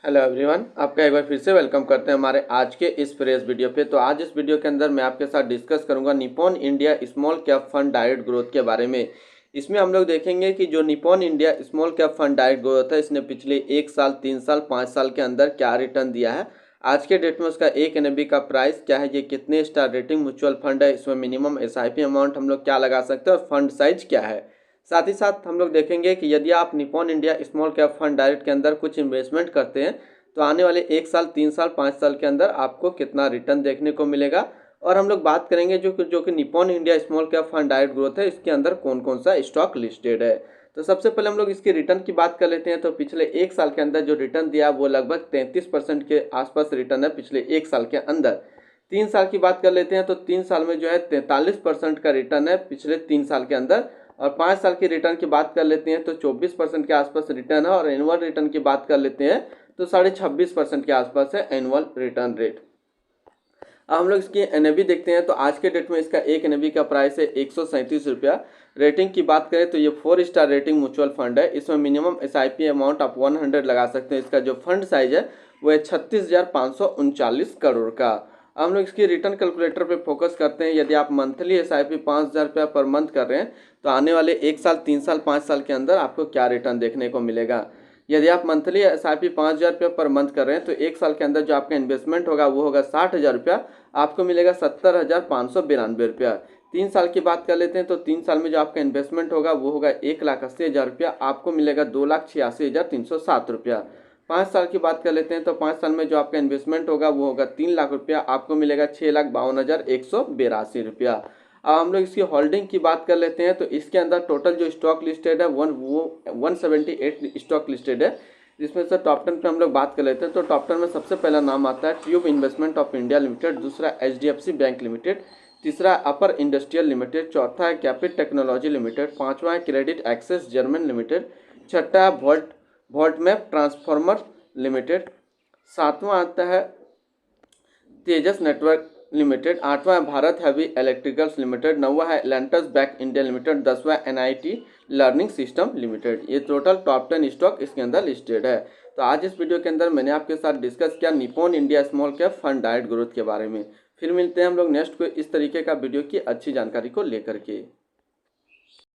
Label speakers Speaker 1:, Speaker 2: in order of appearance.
Speaker 1: Hello everyone, आपका एक बार फिर से वेलकम करते हैं हमारे आज के इस फ्रेश वीडियो पे। तो आज इस वीडियो के अंदर मैं आपके साथ डिस्कस करूंगा Nippon India small cap fund direct growth के बारे में। इसमें हम लोग देखेंगे कि जो Nippon India small cap fund direct growth है, इसने पिछले 1 साल, 3 साल, 5 साल के अंदर क्या रिटर्न दिया है, आज के डेट में उसका एक एनएबी का प्राइस क्या है, ये कितने स्टार रेटिंग म्यूचुअल फंड है, इसमें मिनिमम एसआईपी अमाउंट हम लोग क्या लगा सकते हैं और फंड साइज क्या है। साथ ही साथ हम लोग देखेंगे कि यदि आप Nippon India small cap fund direct के अंदर कुछ इन्वेस्टमेंट करते हैं तो आने वाले 1 साल, 3 साल, 5 साल के अंदर आपको कितना रिटर्न देखने को मिलेगा। और हम लोग बात करेंगे जो कि Nippon India small cap fund direct growth है, इसके अंदर कौन कौन सा स्टॉक लिस्टेड है। तो सबसे पहले हम लोग इसके रिटर्न की बात कर लेते हैं। तो पिछले 1 साल के अंदर जो रिटर्न दिया वो लगभग 33% के आसपास रिटर्न है पिछले 1 साल के अंदर। 3 साल की बात कर लेते हैं तो 3 साल में जो है 43% का रिटर्न है पिछले 3 साल के अंदर। और 5 साल की रिटर्न की बात कर लेते हैं तो 24% के आसपास रिटर्न है। और एनुअल रिटर्न की बात कर लेते हैं तो 26.5% के आसपास है एनुअल रिटर्न रेट। अब हम लोग इसकी एनएबी देखते हैं। तो आज के डेट में इसका एक एनएबी का प्राइस है 137 रुपया। रेटिंग की बात करें तो ये 4 स्टार रेटिंग म्यूचुअल फंड है। इसमें मिनिमम एसआईपी अमाउंट आप 100 लगा सकते हैं। इसका जो फंड साइज है वो है 36,539 करोड़ का। अब हम लोग इसकी रिटर्न कैलकुलेटर पे फोकस करते हैं। यदि आप मंथली एसआईपी 5,000 रुपया पर मंथ कर रहे हैं तो आने वाले 1 साल, 3 साल, 5 साल के अंदर आपको क्या रिटर्न देखने को मिलेगा। यदि आप मंथली एसआईपी 5,000 रुपया पर मंथ कर रहे हैं तो 1 साल के अंदर जो आपका इन्वेस्टमेंट होगा वो होगा 60,000 रुपया, आपको मिलेगा 70,592 रुपया। 3 साल की बात कर लेते हैं तो 3 साल में जो आपका इन्वेस्टमेंट होगा वो होगा 1,80,000 रुपया, आपको मिलेगा 2,86,307 रुपया। 5 साल की बात कर लेते हैं तो 5 साल में जो आपका इन्वेस्टमेंट होगा वो होगा 3 लाख रुपया, आपको मिलेगा 6,52,182 रुपया। अब हम लोग इसकी होल्डिंग की बात कर लेते हैं। तो इसके अंदर टोटल जो स्टॉक लिस्टेड है वो 178 स्टॉक लिस्टेड है। जिसमें से टॉप 10 पे हम लोग बात कर लेते हैं। तो टॉप 10 में सबसे पहला नाम आता है tube investment of India limited, दूसरा एचडीएफसी बैंक लिमिटेड, तीसरा अपर इंडस्ट्रियल लिमिटेड, चौथा है कैपिट टेक्नोलॉजी लिमिटेड, पांचवा है क्रेडिट एक्सेस जर्मन लिमिटेड, छठा है वोल्ट मैप ट्रांसफॉर्मर लिमिटेड, सातवां आता है तेजस नेटवर्क लिमिटेड, आठवां है भारत हैवी इलेक्ट्रिकल्स लिमिटेड, नौवां है एलेंटस बैंक इंडिया लिमिटेड, 10वां एनआईटी लर्निंग सिस्टम लिमिटेड। ये टोटल टॉप 10 स्टॉक इसके अंदर लिस्टेड है। तो आज इस वीडियो के अंदर मैंने आपके साथ डिस्कस किया Nippon India small cap fund direct growth के बारे में। फिर मिलते हैं हम लोग नेक्स्ट को इस तरीके का वीडियो की अच्छी जानकारी को लेकर के।